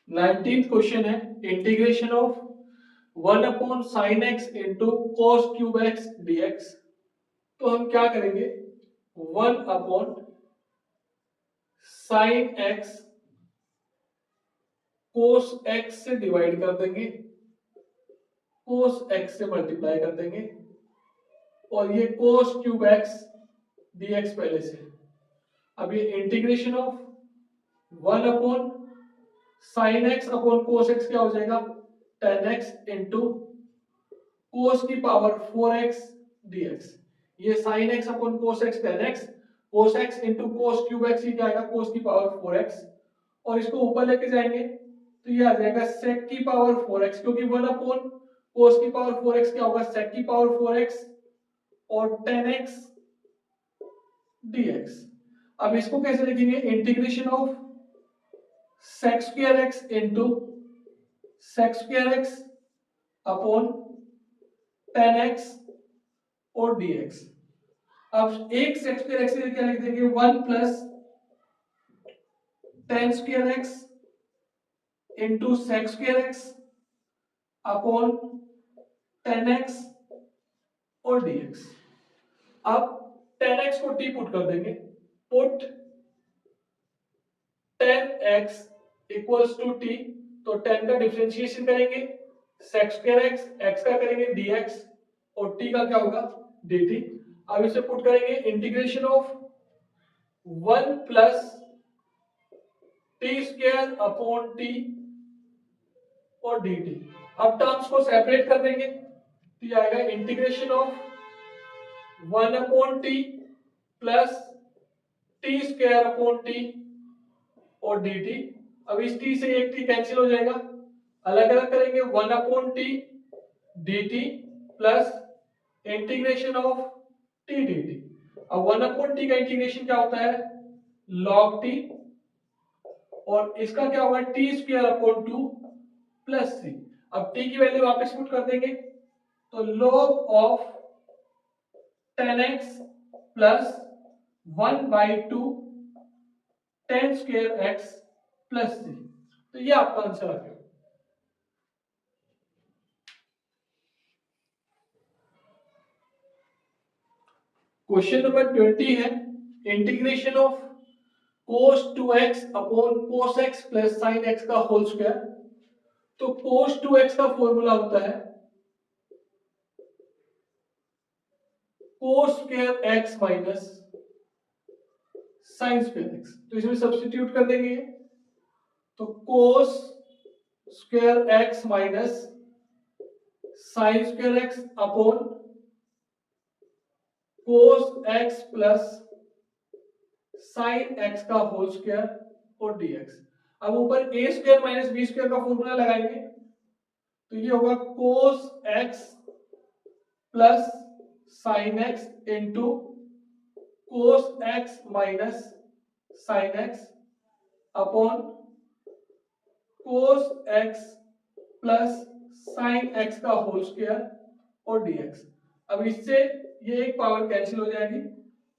19th question है integration of 1/sin x into cos cube x dx। तो हम क्या करेंगे, 1/sin x cos x से डिवाइड कर देंगे, cos x से मल्टीप्लाई कर देंगे, और ये cos क्यूब x dx पहले से। अब ये integration of 1/sin x/cos x क्या हो जाएगा, tan x इंटू cos की पावर 4x dx। ये sin x/cos x tan x, cos x into cos cube x ही क्या आएगा, cos की पावर 4x, और इसको ऊपर लेके जाएंगे तो ये आ जाएगा sec की पावर 4x, क्योंकि 1/cos की पावर 4x क्या होगा, sec की पावर 4x और tan x dx। अब इसको कैसे लिखेंगे, integration of sec square x into sec square x upon tan x और dx। अब एक sec स्क्वायर x से क्या लिख देंगे, 1 plus tan square x into sec square x upon tan x और dx। अब tan x को t पुट कर देंगे, put tan x equals to t, तो tan का डिफरेंशिएशन करेंगे, sec स्क्वायर x का करेंगे dx और t का क्या होगा dt। अब इसे पुट करेंगे, integration of 1 plus T square upon T और dt। अब टर्म्स को सेपरेट कर देंगे तो ये आएगा integration of 1 upon T plus T square upon T और dt। अब इस t से एक t कैंसिल हो जाएगा, अलग अलग करेंगे, 1 upon T dt plus integration of T dt। अब 1 अपॉन टी का इंटीग्रेशन क्या होता है, log t, और इसका क्या होगा टी स्क्वायर अपॉन 2 प्लस सी। अब t की वैल्यू वापस पुट कर देंगे तो log of tan x plus 1/2 tan square x plus C. तो ये आपका आंसर आ गया। क्वेश्चन नंबर 20 है integration of cos 2x upon cos x plus sin x का होल स्क्वायर। तो cos 2x का फॉर्मूला होता है cos square x minus sin square x। तो इसमें सब्स्टिट्यूट कर देंगे, तो cos square x minus sin square x upon cos x plus sin x का होल स्क्वायर और dx। अब ऊपर a square minus b square का फॉर्मूला लगाएंगे तो ये होगा cos x plus sin x into cos x minus sin x upon cos x plus sin x का होल स्क्वायर और dx। अब इससे ये एक पावर कैंसिल हो जाएगी,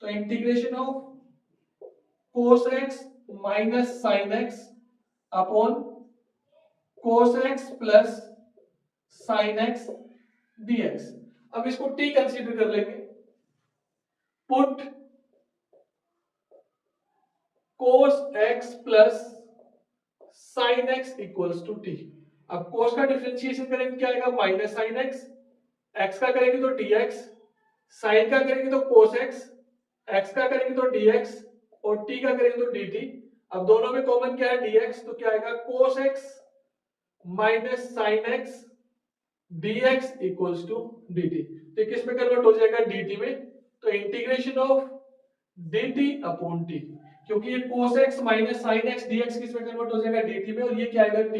तो integration of cos x minus sin x upon cos x plus sin x dx। अब इसको t कंसीडर कर लेंगे, put cos x plus sin x equals to t। अब cos का डिफरेंशिएशन करेंगे क्या आएगा, माइनस sin x, x का करेंगे तो dx, sin का करेंगे तो cos x, x का करेंगे तो dx और t का करेंगे तो dt। अब दोनों में कॉमन क्या है dx, तो क्या आएगा cos x minus sin x dx equals to dt। तो किस में कन्वर्ट हो जाएगा, dt में। तो integration of dt upon t, क्योंकि ये cos x minus sin x dx किस में कन्वर्ट हो जाएगा, dt में, और ये क्या आएगा t,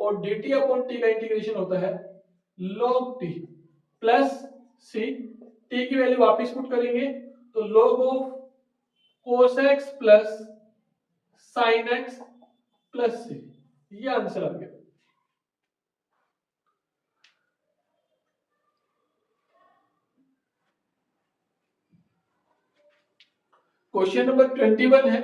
और dt अपॉन t का इंटीग्रेशन होता है log t plus c। t की वैल्यू वापस पुट करेंगे तो log of cos x plus sin x plus c। ये आंसर आ गया। क्वेश्चन नंबर 21 है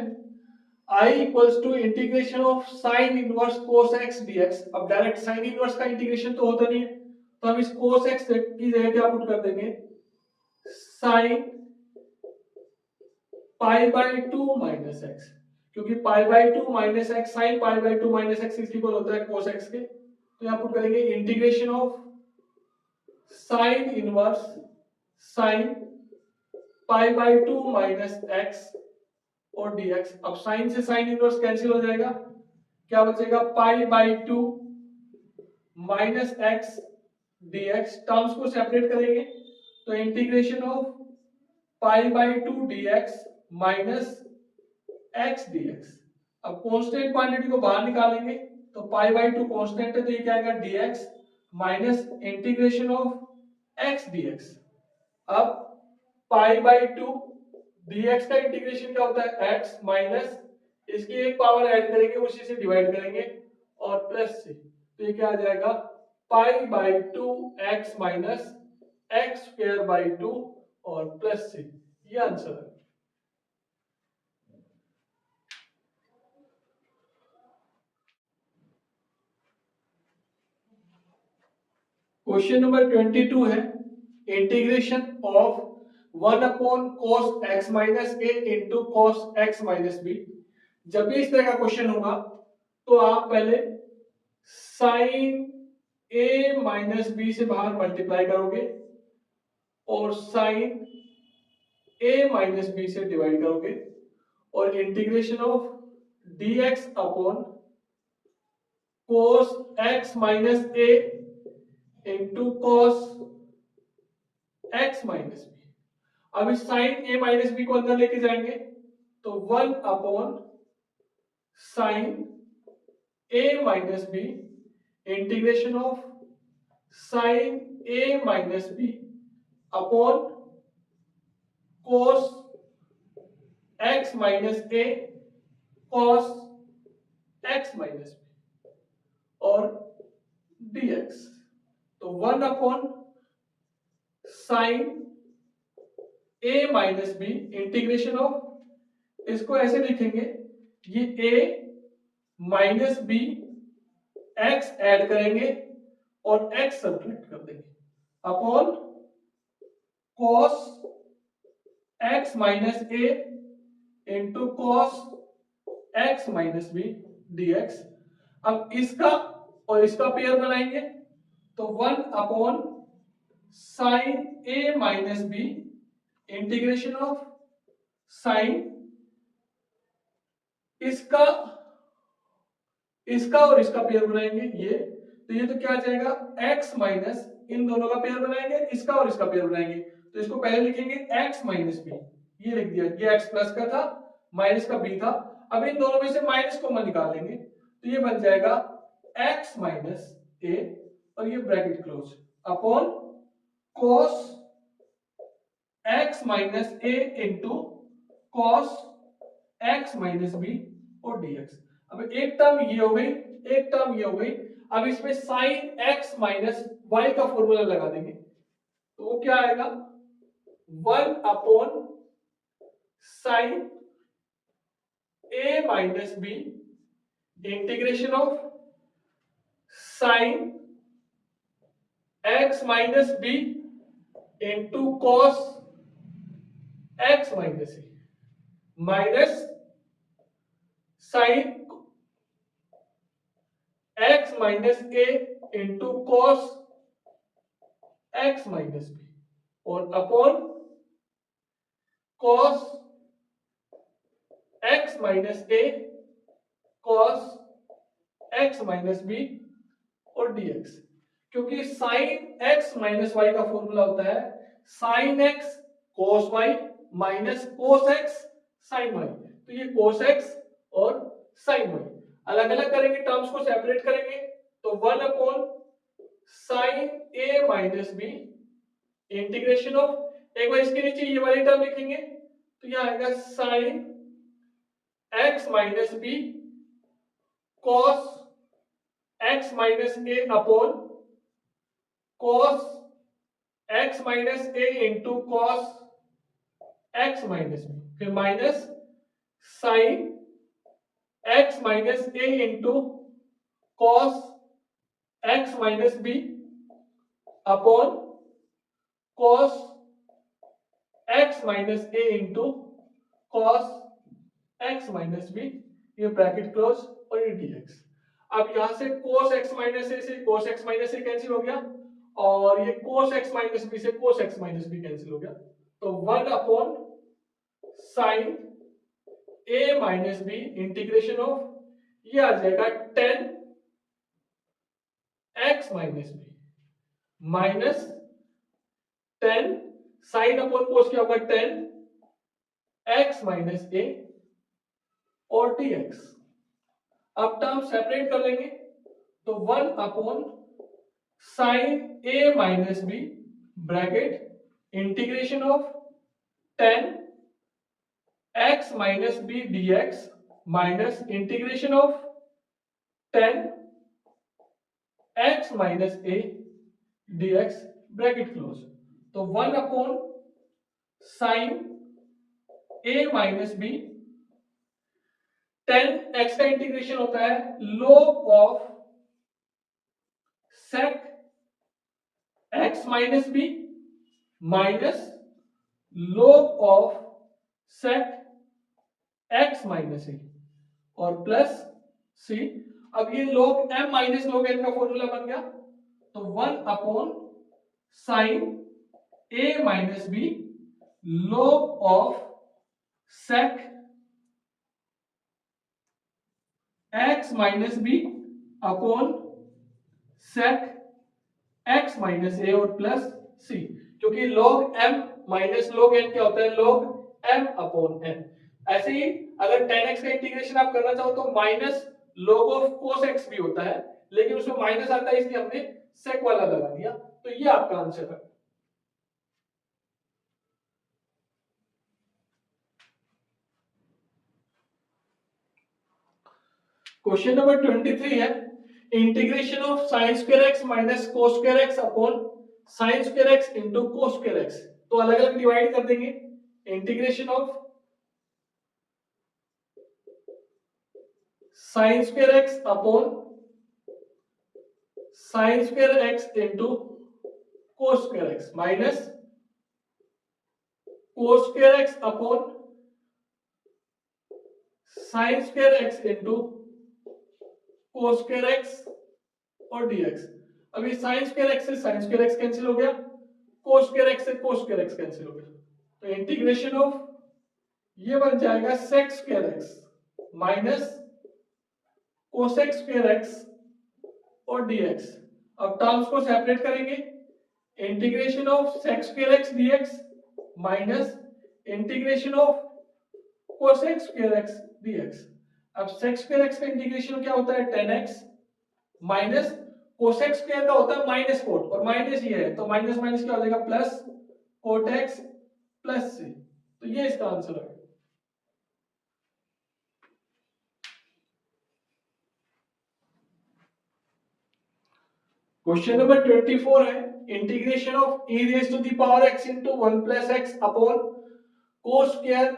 I equals to integration of sine inverse cos x dx. अब डायरेक्ट साइन इनवर्स का इंटीग्रेशन तो होता नहीं है, तो हम इस कोस एक्स की जगह क्या पुट कर देंगे, sine pi by 2 minus x, क्योंकि pi by 2 minus x sine pi by 2 minus x इसकी इक्वल होता है कोस एक्स के। तो यहाँ पुट करेंगे integration of sine inverse sine pi by 2 minus x और dx। अब साइन से साइन इनवर्स कैंसिल हो जाएगा, क्या बचेगा, pi by 2 minus x dx। Terms को सेपरेट करेंगे तो integration of pi by 2 dx minus x dx। अब कांस्टेंट क्वांटिटी को बाहर निकालेंगे तो पाई बाय 2 कांस्टेंट है, तो ये क्या आएगा, dx minus integration of x dx। अब पाई बाय 2 dx का इंटीग्रेशन क्या होता है, x माइनस इसकी एक पावर ऐड करेंगे उसी से डिवाइड करेंगे और प्लस से, तो ये क्या आ जाएगा, पाई by 2 x minus x square by 2 और प्लस से। ये आंसर है। क्वेश्चन नंबर 22 है, integration of 1 upon cos x minus a into cos x minus b। जब भी इस तरह का क्वेश्चन होगा तो आप पहले साइन a माइनस बी से बाहर मल्टीप्लाई करोगे और साइन a माइनस बी से डिवाइड करोगे और integration of dx upon cos x minus a into cos x minus b. अब इस साइन a माइनस बी को अंदर लेके जाएंगे तो 1 upon sine a minus b integration of sine a minus b upon cos x minus a cos x minus b और dx। तो 1 upon sine a minus b integration of, इसको ऐसे लिखेंगे, ये a minus b x add करेंगे और x subtract कर देंगे upon cos x minus a into cos x minus b dx। अब इसका और इसका पेयर बनाएंगे तो 1 upon sine a minus b integration of sine इसका इसका और इसका पेयर बनाएंगे ये, तो ये तो क्या आ जाएगा, x माइनस इन दोनों का पेयर बनाएंगे, इसका और इसका पेयर बनाएंगे, तो इसको पहले लिखेंगे x माइनस बी, ये लिख दिया, ये x प्लस का था माइनस का b था। अब इन दोनों में से माइनस कॉमन निकाल लेंगे तो ये बन जाएगा x माइनस a और ये bracket close upon cos x minus a into cos x minus b और dx। अब एक टर्म ये हो गई, एक टर्म ये हो गई। अब इसमें साइन x माइनस y का फॉर्मूला लगा देंगे तो वो क्या आएगा, 1 upon sine a minus b integration of sine x minus b into cos x minus a minus sine x minus a into cos x minus b और upon cos x minus a cos x minus b और dx। क्योंकि sine x minus y का formula होता है sine x cos y minus cos x sign y, तो ये cos x और sign y अलग अलग करेंगे, टर्म्स को सेपरेट करेंगे तो 1 upon sine a minus b integration of, एक बार इसके नीचे ये वाली टर्म लिखेंगे तो यह आएगा sine x minus b cos x minus a upon cos x minus a into cos x minus b, फिर minus sine x minus a into cos x minus b upon cos x minus a into cos x minus b, ये bracket close और ये dx। अब यहां से cos x minus ए से cos x minus a cancel हो गया और ये cos x माइनस बी से cos x minus b cancel हो गया, तो 1 upon sine a minus b integration of ये आ जाएगा 10 x minus b minus 10 sine upon cos क्या होगा 10 x माइनस ए और dx। अब टर्म सेपरेट कर लेंगे तो 1 upon sine a minus b bracket integration of 10 x minus b dx minus integration of 10 x minus a dx bracket close, तो 1 upon sine a minus b 10x का integration होता है log of sec x minus b minus log of sec x minus a और plus c। अब ये log m minus log n का formula बन गया, तो 1 upon sine a minus b log of sec x minus b upon sec x minus a और plus c, क्योंकि log m minus log n क्या होता है log m अपॉन n। ऐसे ही अगर 10x का इंटीग्रेशन आप करना चाहो तो minus log of cos x भी होता है, लेकिन उसमें माइनस आता है इसलिए हमने sec वाला लगा दिया, तो ये आपका आंसर है। क्वेश्चन नंबर 23 है integration of sine square x minus cos square x upon sine square x into cos square x, तो अलग अलग डिवाइड कर देंगे। Integration of sine square x upon sine square x into cos square x minus cos square x upon sine square x into cos square x और dx। अभी sine square x से sine square x cancel हो गया, cos square x से cos square x cancel हो गया, तो integration of ये बन जाएगा sec square x minus cosec square x और dx। अब टर्म्स को सेपरेट करेंगे, integration of sec square x dx minus integration of cosec square x dx। अब sec स्क्वायर एक्स का इंटीग्रेशन क्या होता है 10x माइनस कोसेक स्क्वायर का होता है माइनस कोट और माइनस ये है, तो माइनस माइनस क्या हो जाएगा plus cot x plus c, तो ये इसका आंसर है। क्वेश्चन नंबर 24 है integration of e raise to the power x into 1 plus x upon cos square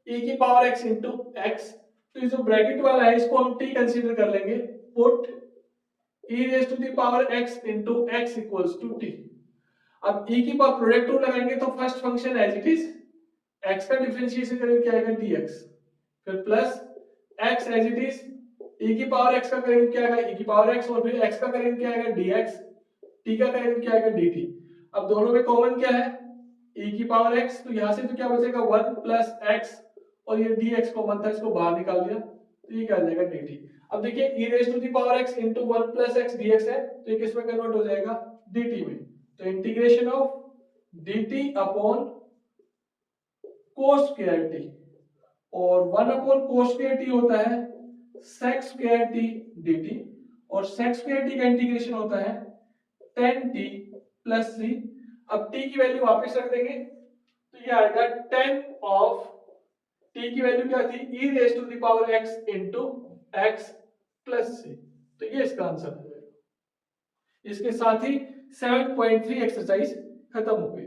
e की पावर x into x, तो ये जो ब्रैकेट वाला है इसको हम t कंसीडर कर लेंगे, put e raise to the power x into x equals to t। अब e की पावर प्रोडक्ट रूल लगाएंगे तो first function as it is x का डिफरेंशिएशन करेंगे क्या आएगा dx, फिर plus x as it is e की पावर x का करेंगे क्या आएगा e की पावर x और फिर x का करेंगे क्या आएगा dx, t का करेंगे क्या आएगा dt। अब दोनों में कॉमन क्या है e की पावर x, तो यहां से तो क्या बचेगा 1 प्लस x और ये dx कॉमन था इसको बाहर निकाल दिया, तो ये क्या आ जाएगा dt। अब देखिए e raise to the power x into 1 plus x dx है, तो ये किस में कन्वर्ट हो जाएगा dt में, तो integration of dt upon cos square t और 1 अपॉन cos स्क्वायर t होता है sec स्क्वायर t dt और sec स्क्वायर t का इंटीग्रेशन होता है 10t प्लस c। अब t की वैल्यू वापस रख देंगे तो ये आएगा 10 ऑफ t की वैल्यू क्या थी e raise to the power x into x plus c, तो ये इसका आंसर है। इसके साथ ही 7.3 एक्सरसाइज खत्म हो गई।